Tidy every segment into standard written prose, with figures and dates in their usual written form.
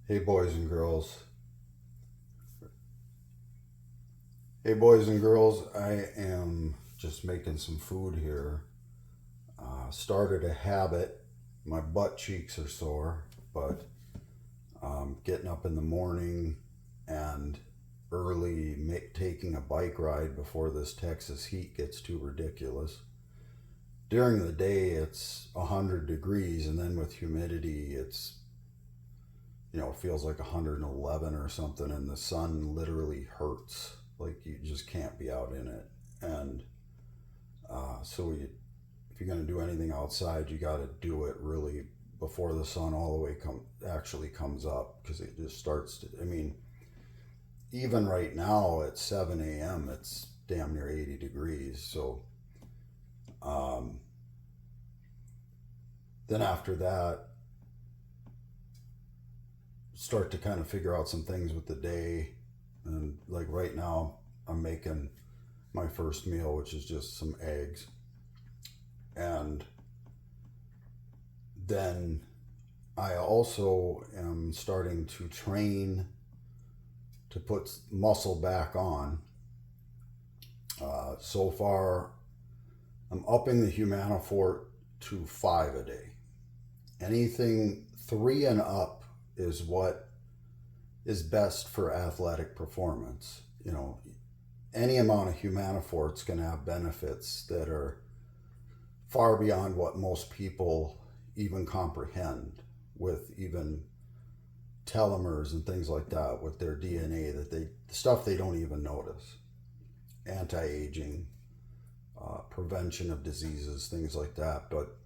Hey boys and girls. Hey boys and girls, I am just making some food here. Started a habit. My butt cheeks are sore, but getting up in the morning and early taking a bike ride before this Texas heat gets too ridiculous. During the day, it's 100 degrees, and then with humidity, it feels like 111 or something, and the sun literally hurts. Like you just can't be out in it. And if you're going to do anything outside, you got to do it really before the sun all the way actually comes up, because it just starts to. I mean, even right now at 7 a.m., it's damn near 80 degrees. So um, then after that, start to kind of figure out some things with the day. And like right now, I'm making my first meal, which is just some eggs. And then I also am starting to train to put muscle back on. So far, I'm upping the humanophort to 5 a day. Anything 3 and up is what is best for athletic performance. Any amount of humanophort's going to have benefits that are far beyond what most people even comprehend, with even telomeres and things like that with their DNA, stuff they don't even notice. Anti-aging, prevention of diseases, things like that. But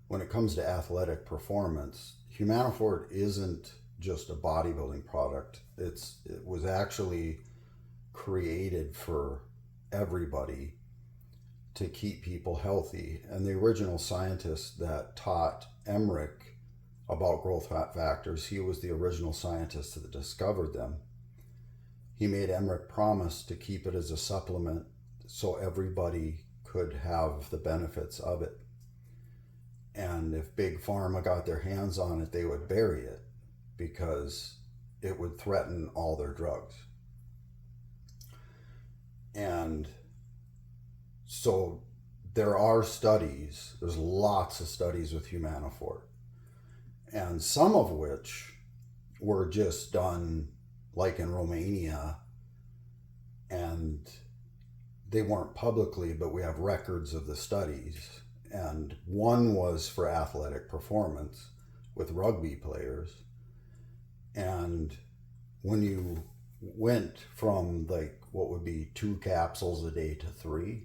when it comes to athletic performance, humanophort isn't just a bodybuilding product. It was actually created for everybody to keep people healthy. And the original scientist that taught Emmerich about growth factors, he was the original scientist that discovered them. He made Emmerich promise to keep it as a supplement so everybody could have the benefits of it. And if Big Pharma got their hands on it, they would bury it because it would threaten all their drugs. And so there's lots of studies with humanophort, and some of which were just done like in Romania, and they weren't publicly, but we have records of the studies. And one was for athletic performance with rugby players. And when you went from like what would be 2 capsules a day to 3,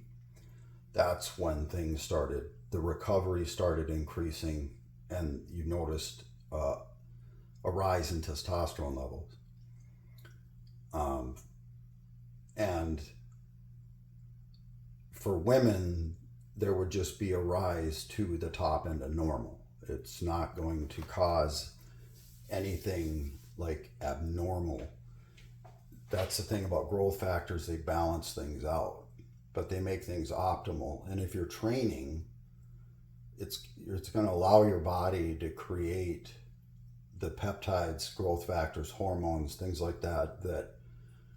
that's when the recovery started increasing, and you noticed a rise in testosterone levels. And for women, there would just be a rise to the top end of normal. It's not going to cause anything like abnormal. That's the thing about growth factors, they balance things out, but they make things optimal. And if you're training, it's going to allow your body to create the peptides, growth factors, hormones, things like that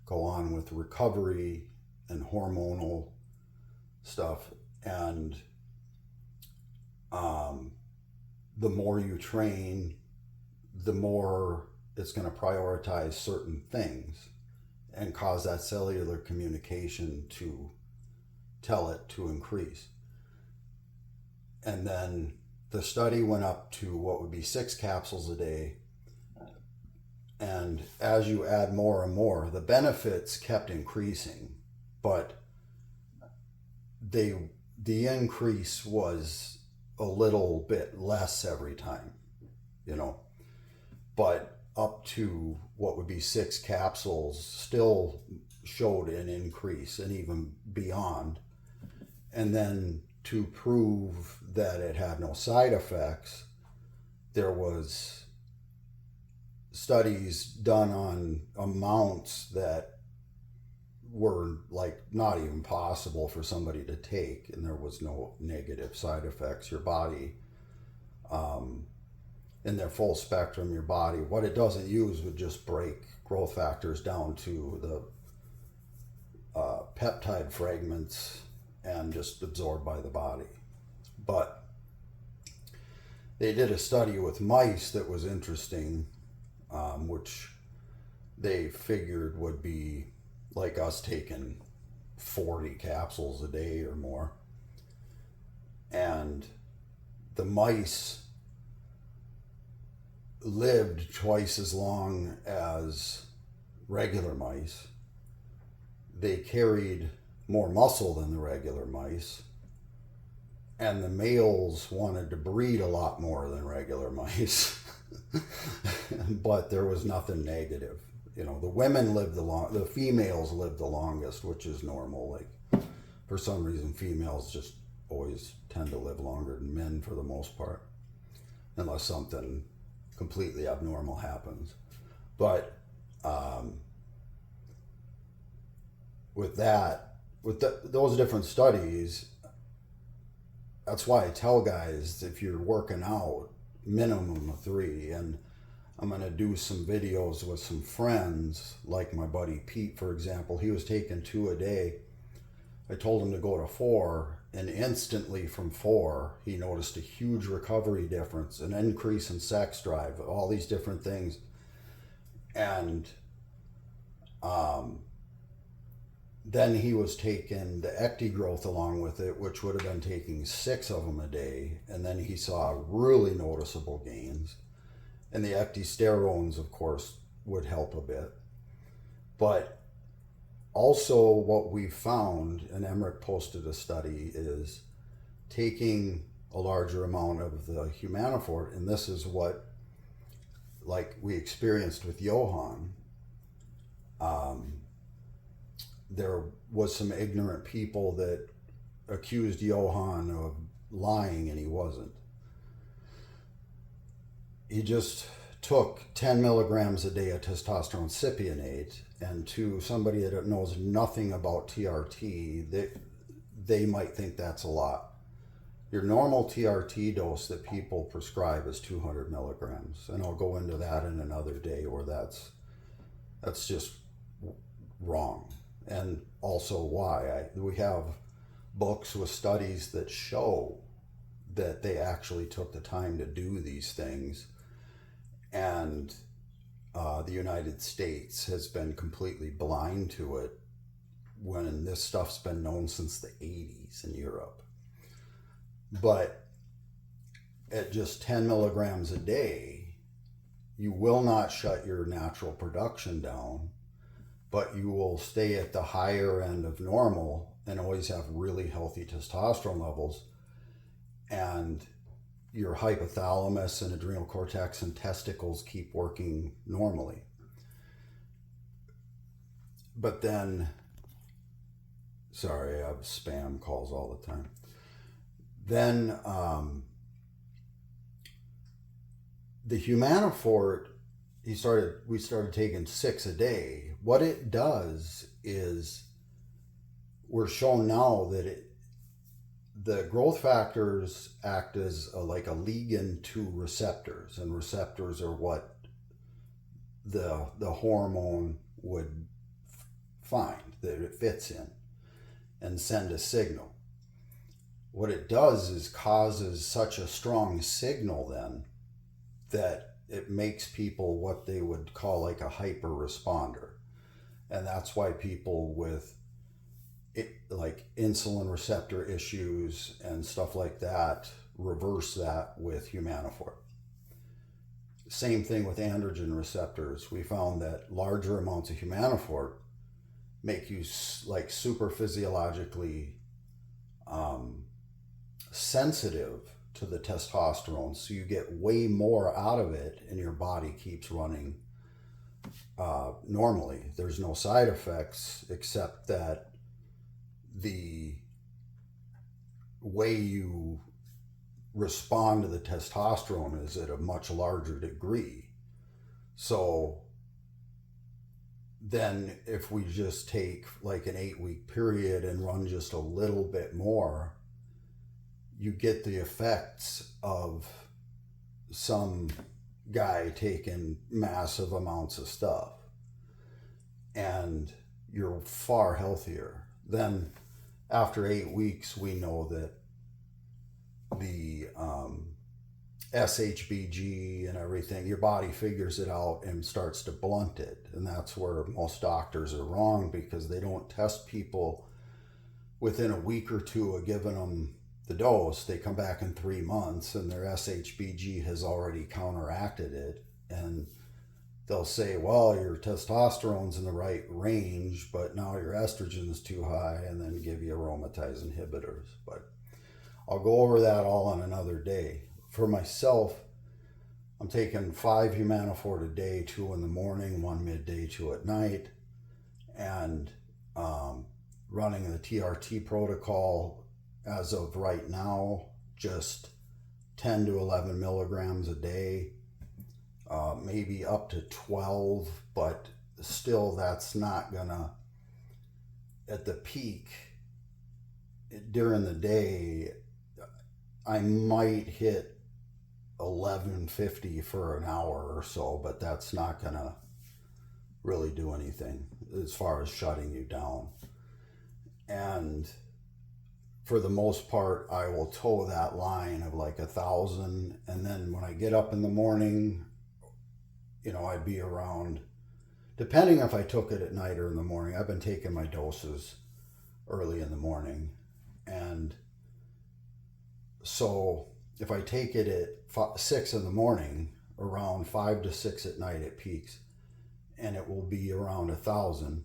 go on with recovery and hormonal stuff. And the more you train, the more it's going to prioritize certain things and cause that cellular communication to tell it to increase. And then the study went up to what would be 6 capsules a day. And as you add more and more, the benefits kept increasing, but the increase was a little bit less every time, you know. But up to what would be 6 capsules still showed an increase, and even beyond. And then to prove that it had no side effects, there was studies done on amounts that were like not even possible for somebody to take, and there was no negative side effects. Your body, and in their full spectrum, your body, what it doesn't use would just break growth factors down to the peptide fragments and just absorbed by the body. But they did a study with mice that was interesting, which they figured would be like us taking 40 capsules a day or more. And the mice lived twice as long as regular mice. They carried more muscle than the regular mice. And the males wanted to breed a lot more than regular mice. But there was nothing negative. You know, the women lived the females lived the longest, which is normal. Like, for some reason, females just always tend to live longer than men for the most part, unless something completely abnormal happens. But with those different studies, that's why I tell guys, if you're working out, minimum of 3. And I'm going to do some videos with some friends, like my buddy Pete, for example. He was taking 2 a day. I told him to go to 4, and instantly from 4, he noticed a huge recovery difference, an increase in sex drive, all these different things. And then he was taking the ecti growth along with it, which would have been taking 6 of them a day. And then he saw really noticeable gains. And the ecdysterones, of course, would help a bit. But also what we found, and Emmerich posted a study, is taking a larger amount of the humanophort. And this is what, like we experienced with Johann. There was some ignorant people that accused Johann of lying, and he wasn't. He just took 10 milligrams a day of testosterone cypionate, and to somebody that knows nothing about TRT, they might think that's a lot. Your normal TRT dose that people prescribe is 200 milligrams, and I'll go into that in another day, where that's just wrong. And also why. We have books with studies that show that they actually took the time to do these things. And the United States has been completely blind to it, when this stuff's been known since the 80s in Europe. But at just 10 milligrams a day, you will not shut your natural production down, but you will stay at the higher end of normal and always have really healthy testosterone levels. And your hypothalamus and adrenal cortex and testicles keep working normally. But then, sorry, I have spam calls all the time. Then the humanophort, we started taking 6 a day. What it does is, we're shown now that the growth factors act as like a ligand to receptors, and receptors are what the hormone would find that it fits in and send a signal. What it does is causes such a strong signal then that it makes people what they would call like a hyper responder. And that's why people with like insulin receptor issues and stuff like that reverse that with humanophort. Same thing with androgen receptors. We found that larger amounts of humanophort make you like super physiologically sensitive to the testosterone, so you get way more out of it and your body keeps running normally. There's no side effects, except that the way you respond to the testosterone is at a much larger degree. So then if we just take like an 8-week period and run just a little bit more, you get the effects of some guy taking massive amounts of stuff. And you're far healthier. Then after 8 weeks, we know that the SHBG and everything, your body figures it out and starts to blunt it. And that's where most doctors are wrong, because they don't test people within a week or two of giving them the dose. They come back in 3 months and their SHBG has already counteracted it. And they'll say, well, your testosterone's in the right range, but now your estrogen's too high, and then give you aromatase inhibitors. But I'll go over that all on another day. For myself, I'm taking 5 humanophort a day, 2 in the morning, 1 midday, 2 at night, and running the TRT protocol as of right now, just 10 to 11 milligrams a day. Maybe up to 12, but still that's not gonna, at the peak during the day, I might hit 1150 for an hour or so, but that's not gonna really do anything as far as shutting you down. And for the most part, I will toe that line of like 1,000, and then when I get up in the morning, I'd be around, depending if I took it at night or in the morning. I've been taking my doses early in the morning. And so if I take it at 6 in the morning, around 5 to 6 at night, it peaks. And it will be around 1,000,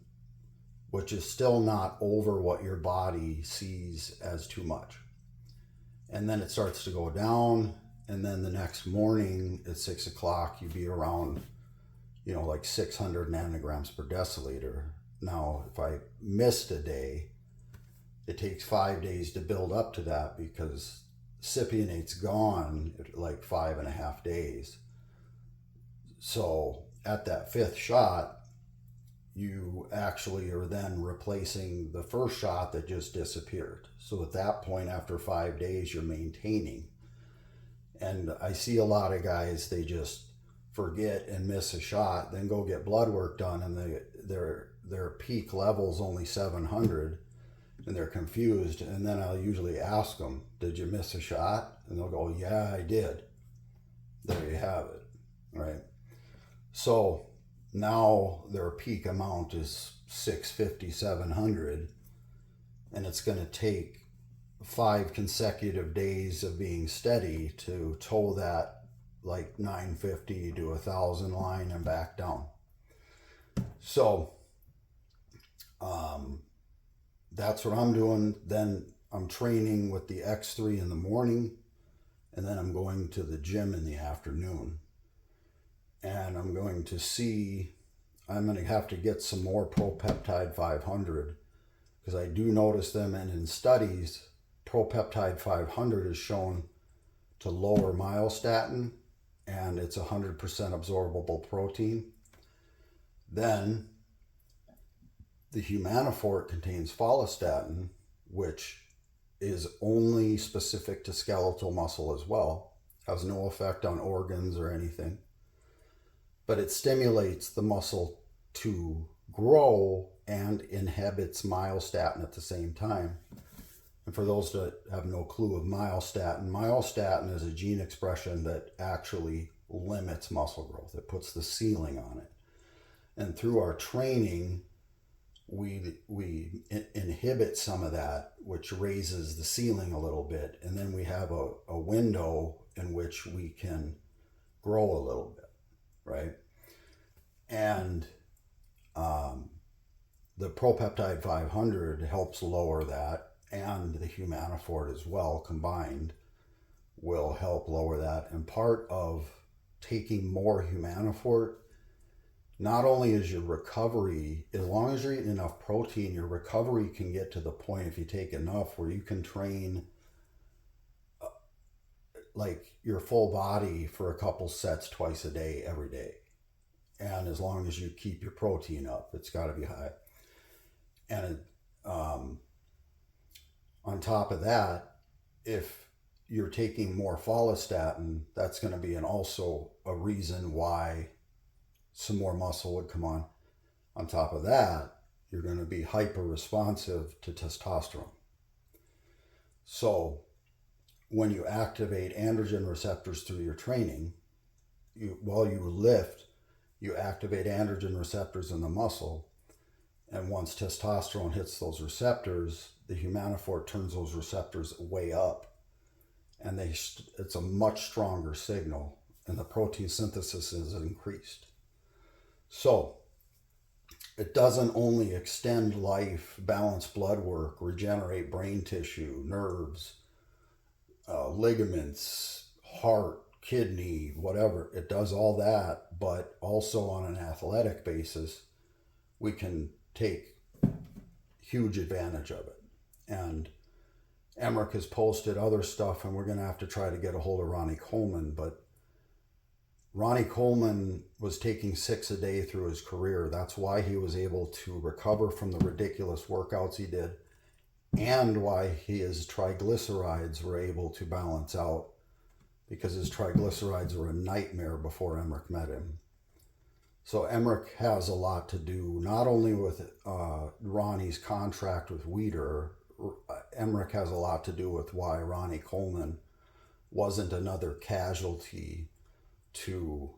which is still not over what your body sees as too much. And then it starts to go down. And then the next morning at 6 o'clock, you'd be around, like 600 nanograms per deciliter. Now, if I missed a day, it takes 5 days to build up to that, because cypionate's gone at like 5.5 days. So at that 5th shot, you actually are then replacing the first shot that just disappeared. So at that point, after 5 days, you're maintaining. And I see a lot of guys, they just forget and miss a shot, then go get blood work done, and their peak level's only 700, and they're confused. And then I'll usually ask them, did you miss a shot? And they'll go, yeah, I did. There you have it, right? So now their peak amount is 650, 700, and it's going to take 5 consecutive days of being steady to toe that like 950 to 1,000 line and back down. So that's what I'm doing. Then I'm training with the X3 in the morning, and then I'm going to the gym in the afternoon. And I'm going to have to get some more ProPeptide 500, because I do notice them, and in studies, ProPeptide 500 is shown to lower myostatin, and it's 100% absorbable protein. Then the humanophort contains follistatin, which is only specific to skeletal muscle as well, has no effect on organs or anything, but it stimulates the muscle to grow and inhibits myostatin at the same time. And for those that have no clue of myostatin is a gene expression that actually limits muscle growth. It puts the ceiling on it. And through our training, we inhibit some of that, which raises the ceiling a little bit. And then we have a window in which we can grow a little bit, right? And the ProPeptide 500 helps lower that, and the humanophort as well combined will help lower that. And part of taking more humanophort, not only is your recovery, as long as you're eating enough protein, your recovery can get to the point, if you take enough, where you can train like your full body for a couple sets twice a day, every day. And as long as you keep your protein up, it's got to be high. And on top of that, if you're taking more follistatin, that's going to be also a reason why some more muscle would come on. On top of that, you're going to be hyper responsive to testosterone. So when you activate androgen receptors through your training, while you lift, you activate androgen receptors in the muscle. And once testosterone hits those receptors, the humanophort turns those receptors way up. And it's a much stronger signal. And the protein synthesis is increased. So it doesn't only extend life, balance blood work, regenerate brain tissue, nerves, ligaments, heart, kidney, whatever. It does all that, but also on an athletic basis, we can take huge advantage of it. And Emmerich has posted other stuff, and we're going to have to try to get a hold of Ronnie Coleman. But Ronnie Coleman was taking 6 a day through his career. That's why he was able to recover from the ridiculous workouts he did, and why his triglycerides were able to balance out, because his triglycerides were a nightmare before Emmerich met him. So Emmerich has a lot to do, not only with Ronnie's contract with Weider. Emmerich has a lot to do with why Ronnie Coleman wasn't another casualty to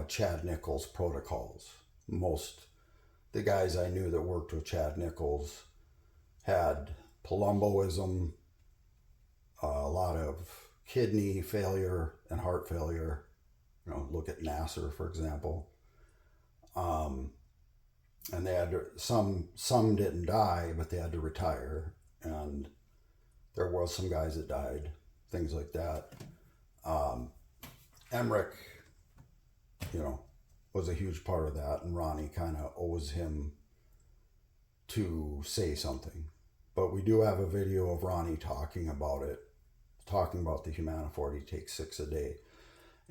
Chad Nichols' protocols. Most the guys I knew that worked with Chad Nichols had palumboism, a lot of kidney failure and heart failure. Look at Nasser, for example. And they had to, some didn't die, but they had to retire. And there was some guys that died, things like that. Emmerich, was a huge part of that, and Ronnie kind of owes him to say something. But we do have a video of Ronnie talking about it, talking about the humanophort. He takes 6 a day.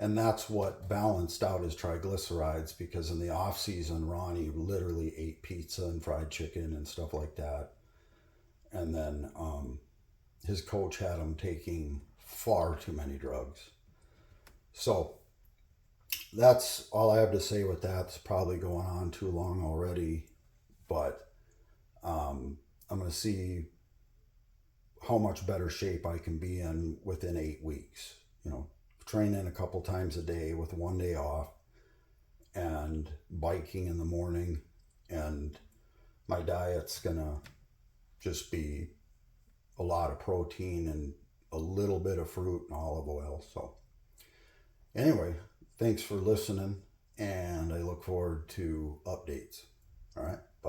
And that's what balanced out his triglycerides, because in the off season, Ronnie literally ate pizza and fried chicken and stuff like that. And then his coach had him taking far too many drugs. So that's all I have to say with that. It's probably going on too long already, but I'm going to see how much better shape I can be in within 8 weeks. Training a couple times a day with 1 day off, and biking in the morning, and my diet's gonna just be a lot of protein and a little bit of fruit and olive oil. So anyway, thanks for listening, and I look forward to updates. All right, bye.